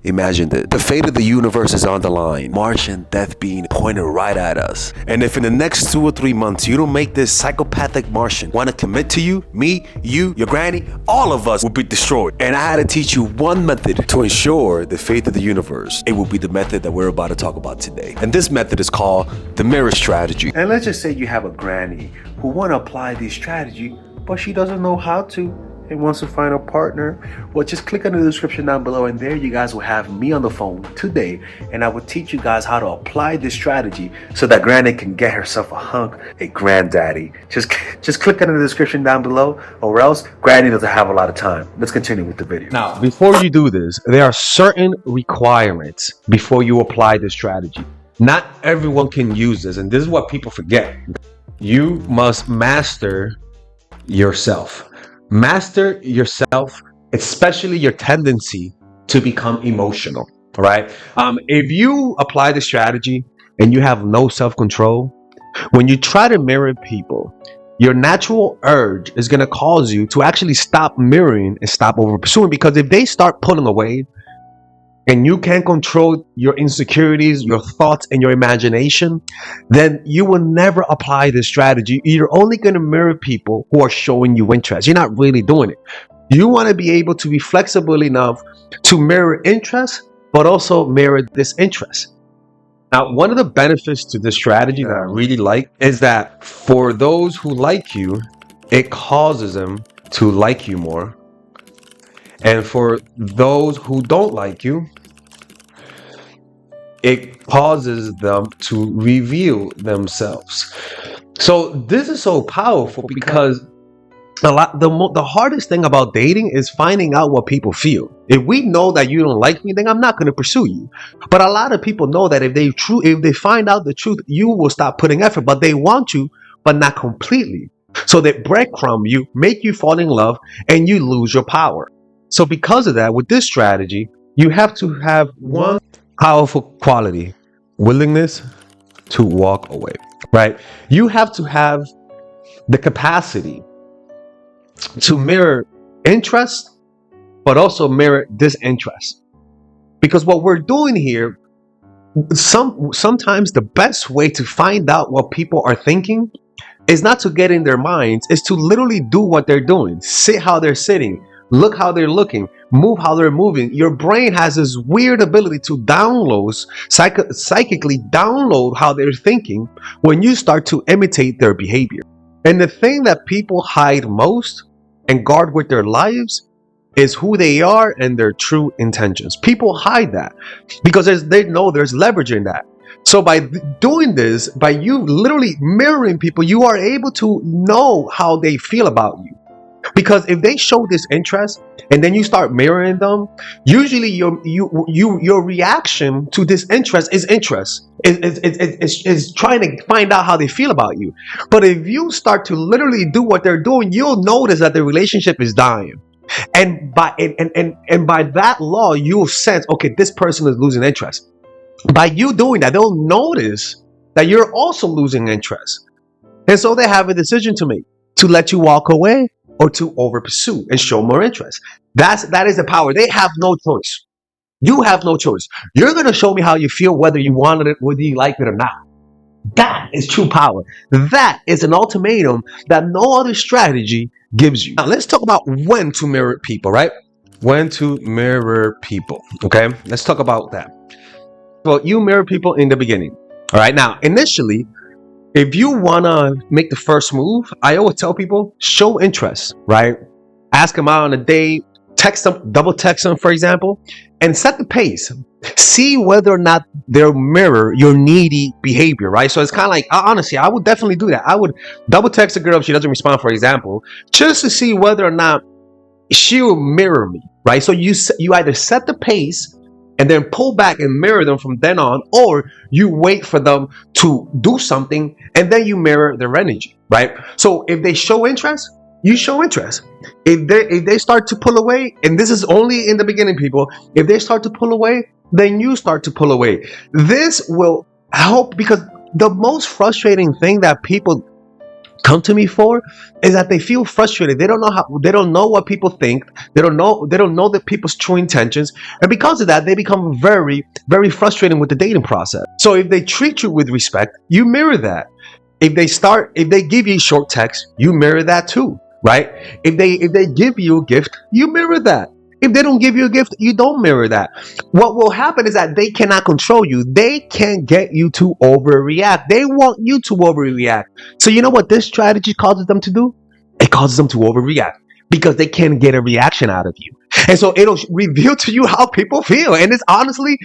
Imagine this. The fate of the universe is on the line. Martian death being pointed right at us. And if in the next 2 or 3 months you don't make this psychopathic Martian want to commit to you, me, you, your granny, all of us will be destroyed. And I had to teach you one method to ensure the fate of the universe. It will be the method that we're about to talk about today. And this method is called the mirror strategy. And let's just say you have a granny who want to apply this strategy, but she doesn't know how to and wants to find a partner. Well, just click on the description down below and there you guys will have me on the phone today, and I will teach you guys how to apply this strategy so that granny can get herself a hunk, a granddaddy. Just click on the description down below, or else granny doesn't have a lot of time. Let's continue with the video. Now, before you do this, there are certain requirements before you apply this strategy. Not everyone can use this, and this is what people forget. You must master yourself. Master yourself, especially your tendency to become emotional, all right? If you apply the strategy and you have no self-control, when you try to mirror people, your natural urge is going to cause you to actually stop mirroring and stop over pursuing, because if they start pulling away and you can't control your insecurities, your thoughts, and your imagination, then you will never apply this strategy. You're only going to mirror people who are showing you interest. You're not really doing it. You want to be able to be flexible enough to mirror interest, but also mirror disinterest. Now, one of the benefits to this strategy that I really like is that for those who like you, it causes them to like you more. And for those who don't like you, it causes them to reveal themselves. So this is so powerful because the hardest thing about dating is finding out what people feel. If we know that you don't like me, then I'm not going to pursue you. But a lot of people know that if they find out the truth, you will stop putting effort. But they want you, but not completely. So they breadcrumb you, make you fall in love, and you lose your power. So because of that, with this strategy, you have to have one powerful quality: willingness to walk away, right? You have to have the capacity to mirror interest, but also mirror disinterest. Because what we're doing here, sometimes the best way to find out what people are thinking is not to get in their minds, is to literally do what they're doing, sit how they're sitting, look how they're looking, move how they're moving. Your brain has this weird ability to download, psychically download how they're thinking when you start to imitate their behavior. And the thing that people hide most and guard with their lives is who they are and their true intentions. People hide that because they know there's leverage in that. So by doing this, by you literally mirroring people, you are able to know how they feel about you. Because if they show this interest and then you start mirroring them, usually your reaction to this interest is interest. Is trying to find out how they feel about you. But if you start to literally do what they're doing, you'll notice that the relationship is dying. And by that law, you'll sense, okay, this person is losing interest. By you doing that, they'll notice that you're also losing interest. And so they have a decision to make: to let you walk away or to over pursue and show more interest. That is the power. They have no choice. You have no choice. You're going to show me how you feel, whether you wanted it, whether you like it or not. That is true power. That is an ultimatum that no other strategy gives you. Now, let's talk about when to mirror people, right? When to mirror people, okay? Let's talk about that. Well, you mirror people in the beginning, all right? Now, initially, if you want to make the first move, I always tell people, show interest, right? Ask them out on a date, text them, double text them, for example, and set the pace. See whether or not they'll mirror your needy behavior, right? So it's kind of like, honestly, I would definitely do that. I would double text a girl if she doesn't respond, for example, just to see whether or not she'll mirror me, right? So you either set the pace and then pull back and mirror them from then on, or you wait for them to do something and then you mirror their energy, right? So if they show interest, you show interest. If they start to pull away, and this is only in the beginning, people, if they start to pull away, then you start to pull away. This will help, because the most frustrating thing that people come to me for is that they feel frustrated. They don't know what people think. They don't know the people's true intentions. And because of that, they become very, very frustrating with the dating process. So if they treat you with respect, you mirror that. If they give you short text, you mirror that too, right? If they give you a gift, you mirror that. If they don't give you a gift, you don't mirror that. What will happen is that they cannot control you. They can't get you to overreact. They want you to overreact. So you know what this strategy causes them to do? It causes them to overreact because they can't get a reaction out of you. And so it'll reveal to you how people feel. And it's honestly,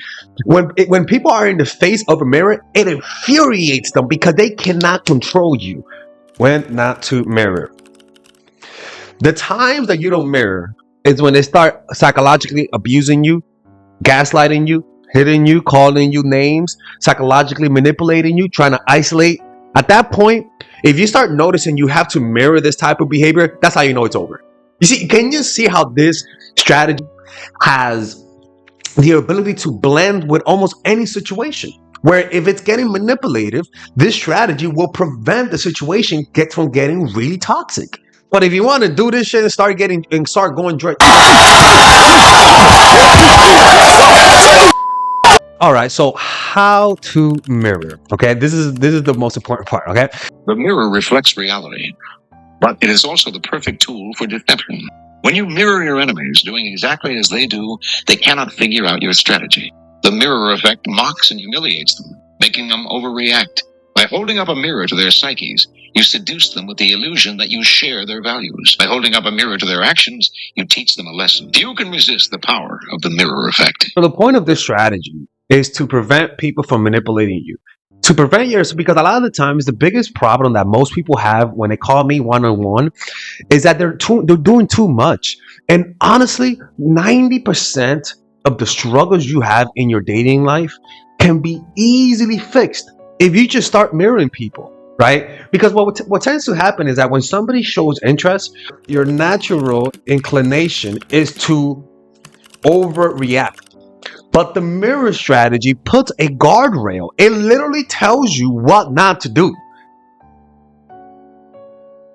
when people are in the face of a mirror, it infuriates them because they cannot control you. When not to mirror. The times that you don't mirror is when they start psychologically abusing you, gaslighting you, hitting you, calling you names, psychologically manipulating you, trying to isolate. At that point, if you start noticing you have to mirror this type of behavior, that's how you know it's over. You see, can you see how this strategy has the ability to blend with almost any situation? Where if it's getting manipulative, this strategy will prevent the situation from getting really toxic. But if you want to do this shit and start going direct. All right, so how to mirror? Okay, this is the most important part. Okay, the mirror reflects reality, but it is also the perfect tool for deception. When you mirror your enemies doing exactly as they do, they cannot figure out your strategy. The mirror effect mocks and humiliates them, making them overreact. By holding up a mirror to their psyches, you seduce them with the illusion that you share their values. By holding up a mirror to their actions, you teach them a lesson. You can resist the power of the mirror effect. So the point of this strategy is to prevent people from manipulating you. To prevent yours, because a lot of the times the biggest problem that most people have when they call me one-on-one is that they're doing too much. And honestly, 90% of the struggles you have in your dating life can be easily fixed if you just start mirroring people, right? Because what tends to happen is that when somebody shows interest, your natural inclination is to overreact. But the mirror strategy puts a guardrail. It literally tells you what not to do.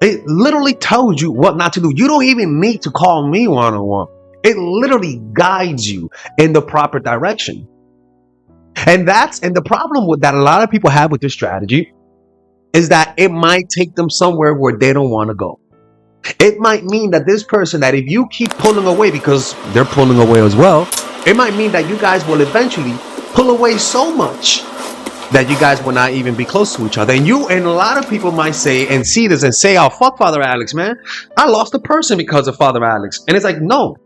It literally tells you what not to do. You don't even need to call me one-on-one. It literally guides you in the proper direction. And the problem with that a lot of people have with this strategy is that it might take them somewhere where they don't want to go. It might mean that this person, that if you keep pulling away because they're pulling away as well, it might mean that you guys will eventually pull away so much that you guys will not even be close to each other. And a lot of people might say and see this and say, oh, fuck Father Alex, man. I lost a person because of Father Alex. And it's like, no,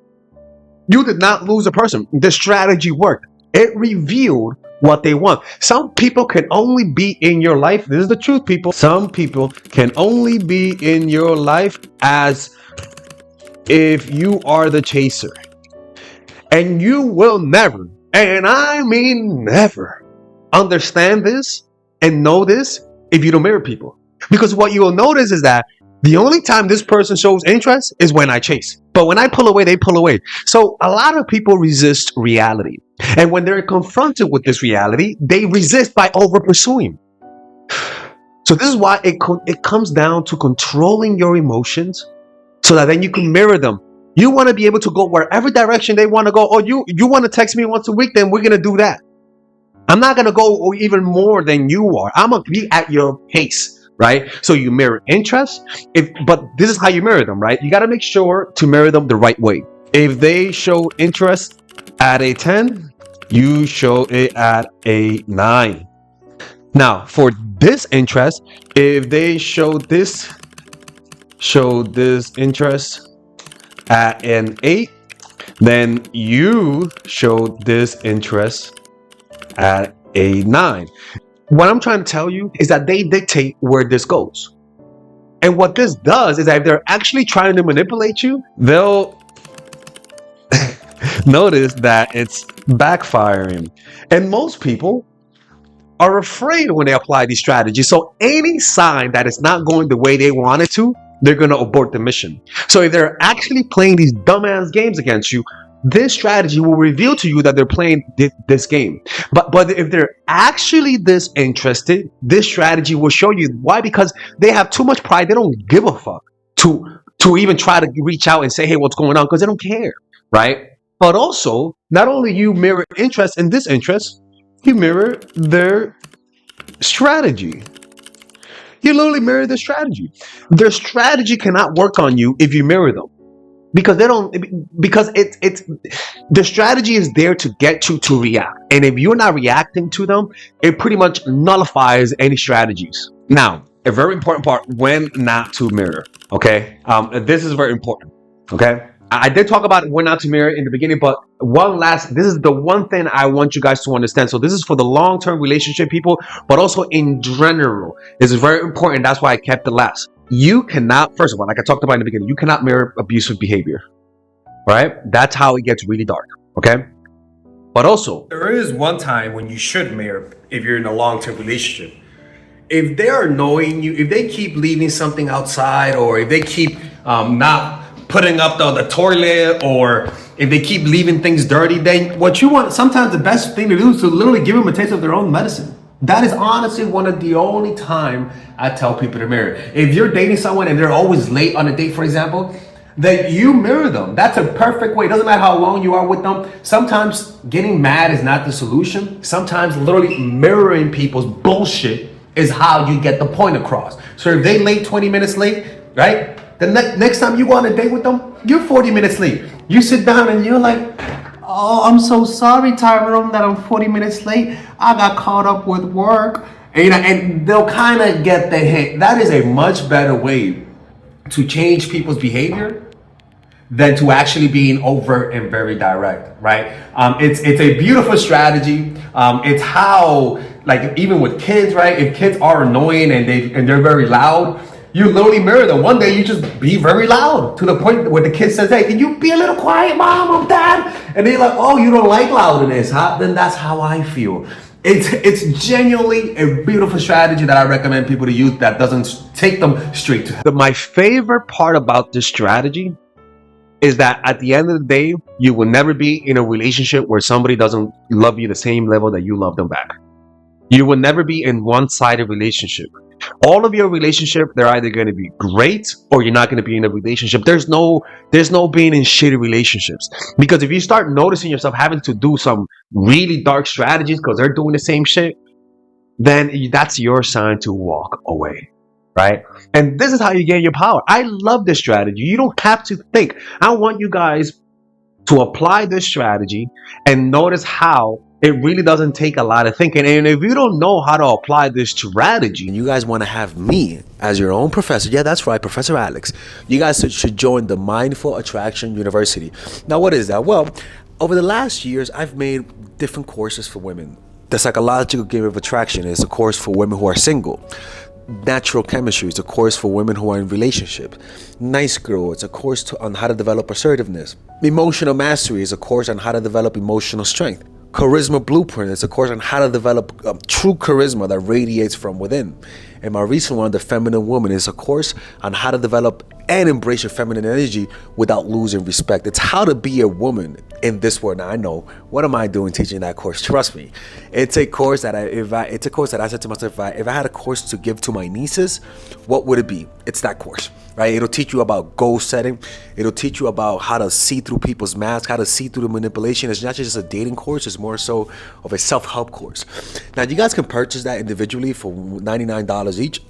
you did not lose a person. The strategy worked. It revealed what they want. Some people can only be in your life. This is the truth, people. Some people can only be in your life as if you are the chaser. And you will never, and I mean never, understand this and know this if you don't mirror people. Because what you will notice is that the only time this person shows interest is when I chase. But when I pull away, they pull away. So a lot of people resist reality. And when they're confronted with this reality, they resist by over pursuing. So this is why it comes down to controlling your emotions so that then you can mirror them. You want to be able to go wherever direction they want to go. Or you want to text me once a week, then we're going to do that. I'm not going to go even more than you are. I'm going to be at your pace, right? So you mirror interests. But this is how you mirror them, right? You got to make sure to mirror them the right way. If they show interest at a 10, you show it at a 9. Now, for this interest, if they show this interest at an 8, then you show this interest at a 9. What I'm trying to tell you is that they dictate where this goes. And what this does is that if they're actually trying to manipulate you, they'll notice that it's backfiring. And most people are afraid when they apply these strategies. So any sign that it's not going the way they want it to, they're going to abort the mission. So if they're actually playing these dumbass games against you, this strategy will reveal to you that they're playing this game. But if they're actually this interested, this strategy will show you why. Because they have too much pride. They don't give a fuck to even try to reach out and say, hey, what's going on? Because they don't care, right? But also, not only you mirror interest in this interest, you mirror their strategy. You literally mirror their strategy. Their strategy cannot work on you if you mirror them. Because they don't, because it's the strategy is there to get you to react. And if you're not reacting to them, it pretty much nullifies any strategies. Now, a very important part, when not to mirror. Okay. This is very important. Okay. I did talk about when not to mirror in the beginning, but this is the one thing I want you guys to understand. So this is for the long-term relationship people, but also in general. This is very important. That's why I kept it last. You cannot, first of all, like I talked about in the beginning, you cannot mirror abusive behavior, right? That's how it gets really dark, okay? But also, there is one time when you should mirror if you're in a long-term relationship. If they're annoying you, if they keep leaving something outside, or if they keep not putting up the toilet, or if they keep leaving things dirty, then what you want, sometimes the best thing to do is to literally give them a taste of their own medicine. That is honestly one of the only time I tell people to mirror. If you're dating someone and they're always late on a date, for example, that you mirror them. That's a perfect way. It doesn't matter how long you are with them. Sometimes getting mad is not the solution. Sometimes literally mirroring people's bullshit is how you get the point across. So if they late 20 minutes late, right? The next time you go on a date with them, you're 40 minutes late. You sit down and you're like, oh, I'm so sorry, Tyrone, that I'm 40 minutes late. I got caught up with work. And they'll kind of get the hint. That is a much better way to change people's behavior than to actually being overt and very direct, right? It's a beautiful strategy. It's how, like, even with kids, right? If kids are annoying and they're very loud, you literally mirror them. One day you just be very loud to the point where the kid says, hey, can you be a little quiet, mom or dad? And they're like, oh, you don't like loudness, huh? Then that's how I feel. It's genuinely a beautiful strategy that I recommend people to use that doesn't take them straight to hell. my favorite part about this strategy is that at the end of the day, you will never be in a relationship where somebody doesn't love you the same level that you love them back. You will never be in one-sided relationship. All of your relationship, they're either going to be great or you're not going to be in a relationship. There's no being in shitty relationships. Because if you start noticing yourself having to do some really dark strategies because they're doing the same shit, then that's your sign to walk away, right? And this is how you gain your power. I love this strategy. You don't have to think. I want you guys to apply this strategy and notice how it really doesn't take a lot of thinking. And if you don't know how to apply this strategy, and you guys want to have me as your own professor, yeah, that's right, Professor Alex, you guys should join the Mindful Attraction University. Now, what is that? Well, over the last years, I've made different courses for women. The Psychological Game of Attraction is a course for women who are single. Natural Chemistry is a course for women who are in relationship. Nice Girl, it's a course on how to develop assertiveness. Emotional Mastery is a course on how to develop emotional strength. Charisma Blueprint is a course on how to develop true charisma that radiates from within. And my recent one, The Feminine Woman, is a course on how to develop and embrace your feminine energy without losing respect. It's how to be a woman in this world. Now I know, what am I doing teaching that course? Trust me, it's a course that I said to myself, if I had a course to give to my nieces, what would it be? It's that course, right? It'll teach you about goal setting. It'll teach you about how to see through people's masks, how to see through the manipulation. It's not just a dating course, it's more so of a self-help course. Now you guys can purchase that individually for $99 each,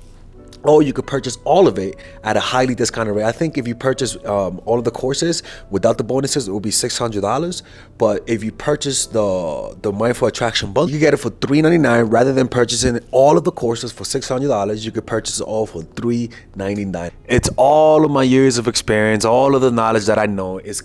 or you could purchase all of it at a highly discounted rate. I think if you purchase all of the courses without the bonuses, it will be $600. But if you purchase the Mindful Attraction bundle, you get it for $399. Rather than purchasing all of the courses for $600, you could purchase it all for $399. It's all of my years of experience, all of the knowledge that I know is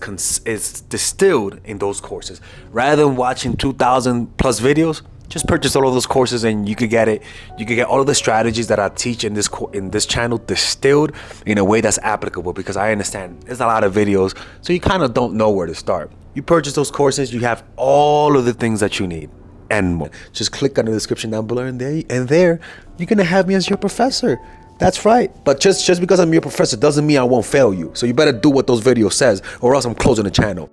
distilled in those courses. Rather than watching 2,000 plus videos, just purchase all of those courses and you could get it. You could get all of the strategies that I teach in this channel distilled in a way that's applicable, because I understand there's a lot of videos, so you kind of don't know where to start. You purchase those courses, you have all of the things that you need and more. Just click on the description down below, and there you're gonna have me as your professor. That's right. But just because I'm your professor doesn't mean I won't fail you. So you better do what those videos says, or else I'm closing the channel.